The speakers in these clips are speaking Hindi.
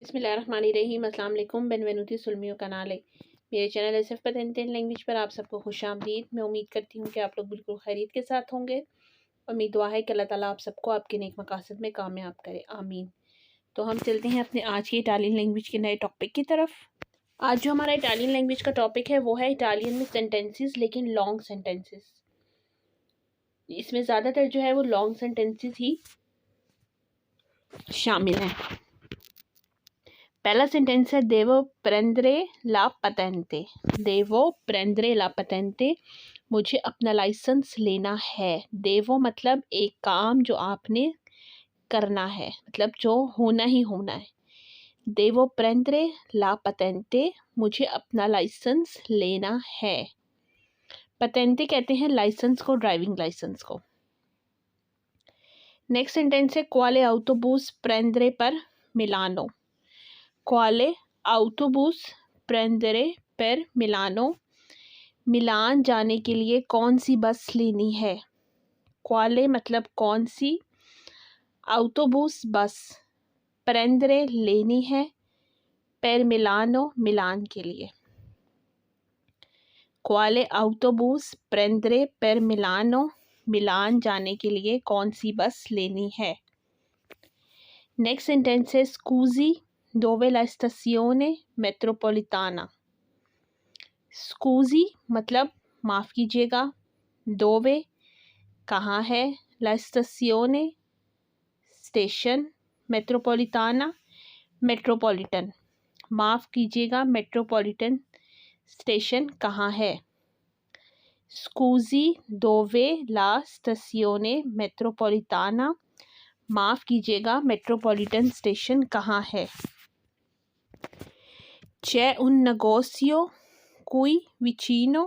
बिस्मिल्लाहिर्रहमानिर्रहीम। अस्सलाम वालेकुम। बेनवेनुती sul mio canale। मेरे चैनल एसएफ पतंते लैंग्वेज पर आप सबको खुशामदीद। मैं उम्मीद करती हूँ कि आप लोग बिल्कुल खैरियत के साथ होंगे। उम्मीद दुआ है कि अल्लाह ताला आप सबको आपके नेक मकासद में कामयाब करे, आमीन। तो हम चलते हैं अपने आज की इटालियन लैंग्वेज के नए टॉपिक की तरफ। आज जो हमारा इटालियन लैंग्वेज का टॉपिक है वो है इटालियन में सेंटेंसेस, लेकिन लॉन्ग सेंटेंसेस। इसमें ज़्यादातर जो है वो लॉन्ग सेंटेंसेस ही शामिल हैं। पहला सेंटेंस है देवो प्रेंद्रे ला पतेंते। देवो प्रेंद्रे ला पतेंते, मुझे अपना लाइसेंस लेना है। देवो मतलब एक काम जो आपने करना है, मतलब जो होना ही होना है। देवो प्रेंद्रे ला पतेंते, मुझे अपना लाइसेंस लेना है। पतेंते कहते हैं लाइसेंस को, ड्राइविंग लाइसेंस को। नेक्स्ट सेंटेंस है क्वाले autobus prendere per Milano। क्वाले autobus prendere per Milano, मिलान जाने के लिए कौन सी बस लेनी है। क्वाले मतलब कौन सी, autobus बस, prendere लेनी है, per Milano मिलान के लिए। क्वाले autobus prendere per Milano, मिलान जाने के लिए कौन सी बस लेनी है। नेक्स्ट सेंटेंस है स्कूजी dove la stazione metropolitana। स्कूजी मतलब माफ़ कीजिएगा, दोवे कहाँ है, ला stazione स्टेशन, मेट्रोपोलिटाना मेट्रोपॉलिटन, माफ़ कीजिएगा मेट्रोपॉलिटन स्टेशन कहाँ है। स्कूजी दोवे ला stazione metropolitana, माफ़ कीजिएगा मेट्रोपॉलिटन स्टेशन कहाँ है। c'è un negozio qui vicino।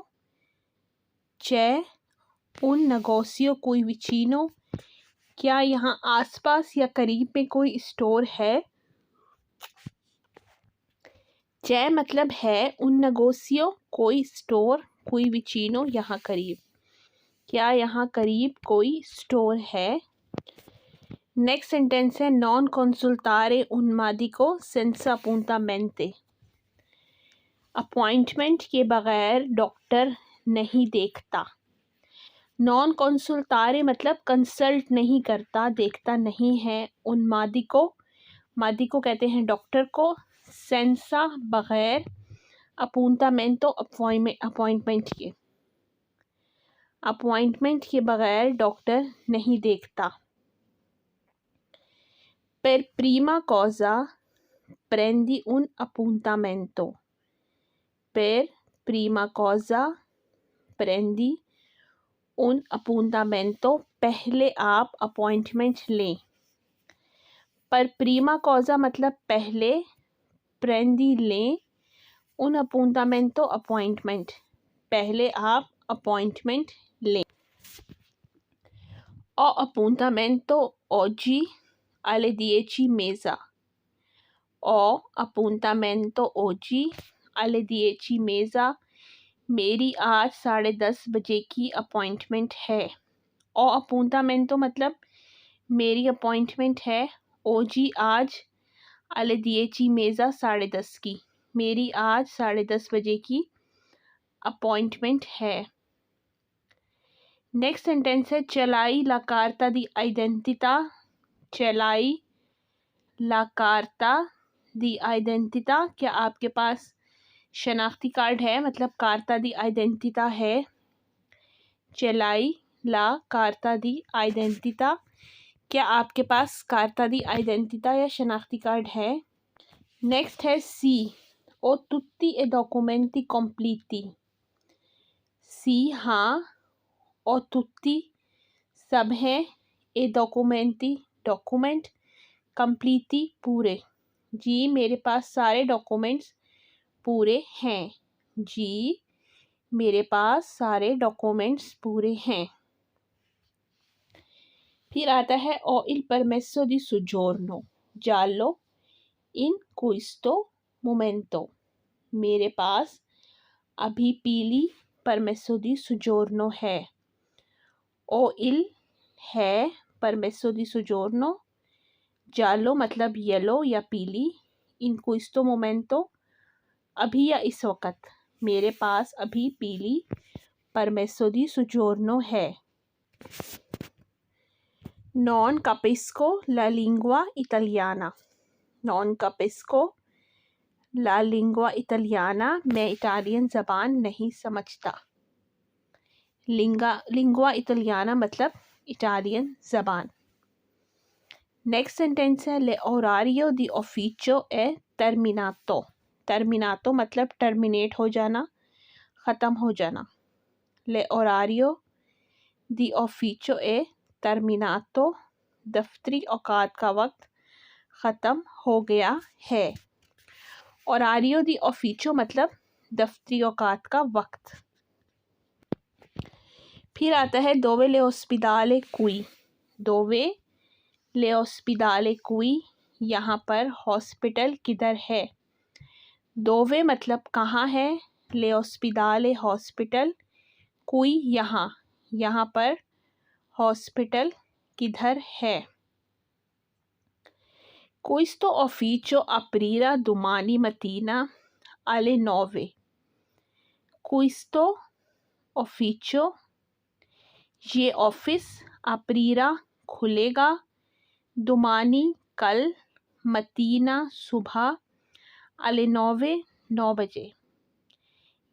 c'è un negozio qui vicino, क्या यहाँ आसपास या करीब में कोई स्टोर है। c'è मतलब है, un negozio कोई स्टोर, qui vicino यहाँ करीब, क्या यहाँ करीब कोई स्टोर है। नेक्स्ट सेंटेंस है non consultare un medico senza appuntamento। Appointment के बगैर डॉक्टर नहीं देखता। नॉन कंसुल्टारे मतलब कंसल्ट नहीं करता, देखता नहीं है। उन मादिको, मादिको कहते हैं डॉक्टर को, सेंसा बगैर, अपूंतामेंटो अपॉइंटमेंट के, अपॉइंटमेंट के बगैर डॉक्टर नहीं देखता। पर प्रीमा कॉजा प्रेंदी उन अपूंतामेंटो। per prima cosa prendi un appuntamento, पहले आप अपॉइंटमेंट लें। पर प्रीमा कॉजा मतलब पहले, प्रेंदी लें, उन appuntamento अपॉइंटमेंट, पहले आप अपॉइंटमेंट लें। o appuntamento oggi alle 10:30। o appuntamento oggi alle 10:30, मेरी आज 10:30 बजे की अपॉइंटमेंट है। ओ अपूंतामेंटो मतलब मेरी अपॉइंटमेंट है, ओजी आज, alle 10:30 10:30 की, मेरी आज 10:30 बजे की अपॉइंटमेंट है। नेक्स्ट सेंटेंस है चलाई ला कार्ता दी आइडेंटिटा। चलाई ला कार्ता दी आइडेंटिटा, क्या आपके पास शनाख्ती कार्ड है, मतलब कार्ता दी आइडेंटिटा है। चलाई ला कार्ता दी आइडेंटिटा, क्या आपके पास कार्ता दी आइडेंटिटा या शनाख्ती कार्ड है। नेक्स्ट है सी ओ तुत्ती ए डॉक्यूमेंटी कम्प्लीटी। सी हाँ, ओ तुत्ती सब हैं, ए डॉक्यूमेंटी डॉक्यूमेंट, कम्प्लीटी पूरे, जी मेरे पास सारे डॉक्यूमेंट्स पूरे हैं। जी मेरे पास सारे डॉक्यूमेंट्स पूरे हैं। फिर आता है o il permesso di soggiorno giallo in questo momento। मेरे पास अभी पीली परमेसो दी सुजोर्नो है। ओ इल है, परमेसो दी सुजोर्नो, जालो मतलब येलो या पीली, इन questo momento, अभी या इस वक्त मेरे पास अभी पीली परमेसो दी सुजोर्नो है। Non capisco la lingua italiana। Non capisco la lingua italiana, मैं इटालियन ज़बान नहीं समझता। लिंगुआ इटालियाना मतलब इटालियन ज़बान। नेक्स्ट सेंटेंस है ले ओरारियो दी ऑफिcio è terminato। terminato मतलब टर्मिनेट हो जाना, ख़त्म हो जाना। ले ओरारियो दी ऑफिcio è terminato, दफ्तरी औकात का वक्त ख़त्म हो गया है। ओरारियो दी ऑफिcio मतलब दफ्तरी औकात का वक्त। फिर आता है दोवे ले ओस्पिदाले कुई। दोवे ले ओस्पिदाले कुई, यहाँ पर हॉस्पिटल किधर है। दोवे मतलब कहाँ है, ले ओस्पिदाले हॉस्पिटल, कुई यहाँ, यहाँ पर हॉस्पिटल किधर है। Questo ufficio aprirà domani mattina alle 9। Questo ufficio, ये ऑफिस, aprirà खुलेगा, domani कल, mattina सुबह, alle 9 9 बजे।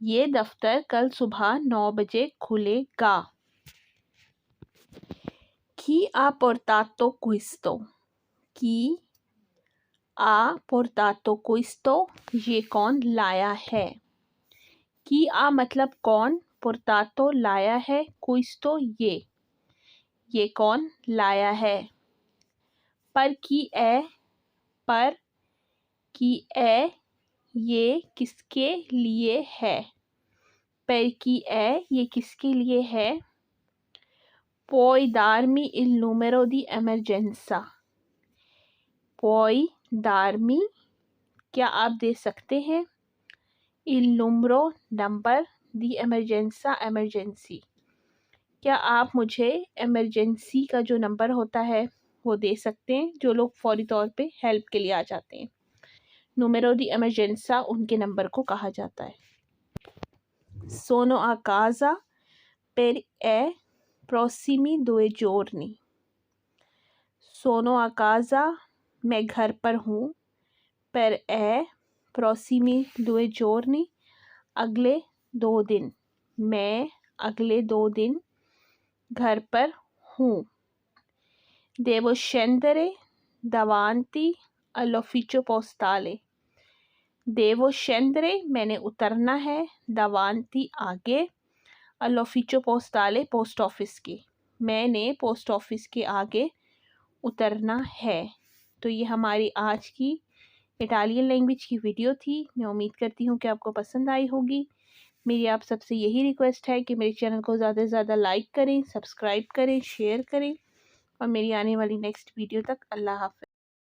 ये दफ्तर कल सुबह 9 बजे खुलेगा। Chi ha portato questo? Chi ha portato questo, ये कौन लाया है। Chi ha मतलब कौन, portato लाया है, questo ये कौन लाया है। पर की है, पर की है, ये किसके लिए है। पर की है, ये किसके लिए है। Puoi darmi il numero di emergenza। Puoi darmi, क्या आप दे सकते हैं। il numero नंबर, दी emergenza emergency, क्या आप मुझे emergency का जो नंबर होता है वो दे सकते हैं। जो लोग फौरी तौर पे हेल्प के लिए आ जाते हैं, numero di emergenza उनके नंबर को कहा जाता है। sono a casa per i prossimi 2 giorni। sono a casa, मैं घर पर हूँ, per i prossimi 2 giorni, अगले 2 दिन, मैं अगले 2 दिन घर पर हूँ। devo scendere davanti all'ufficio postale। devo scendere मैंने उतरना है, davanti आगे, all'ufficio postale पोस्ट ऑफिस की, मैंने पोस्ट ऑफिस के आगे उतरना है। तो ये हमारी आज की इटालियन लैंग्वेज की वीडियो थी। मैं उम्मीद करती हूँ कि आपको पसंद आई होगी। मेरी आप सबसे यही रिक्वेस्ट है कि मेरे चैनल को ज़्यादा से ज़्यादा लाइक करें, सब्सक्राइब करें, शेयर करें और मेरी आने वाली नेक्स्ट वीडियो तक अल्लाह हाफ़िज़।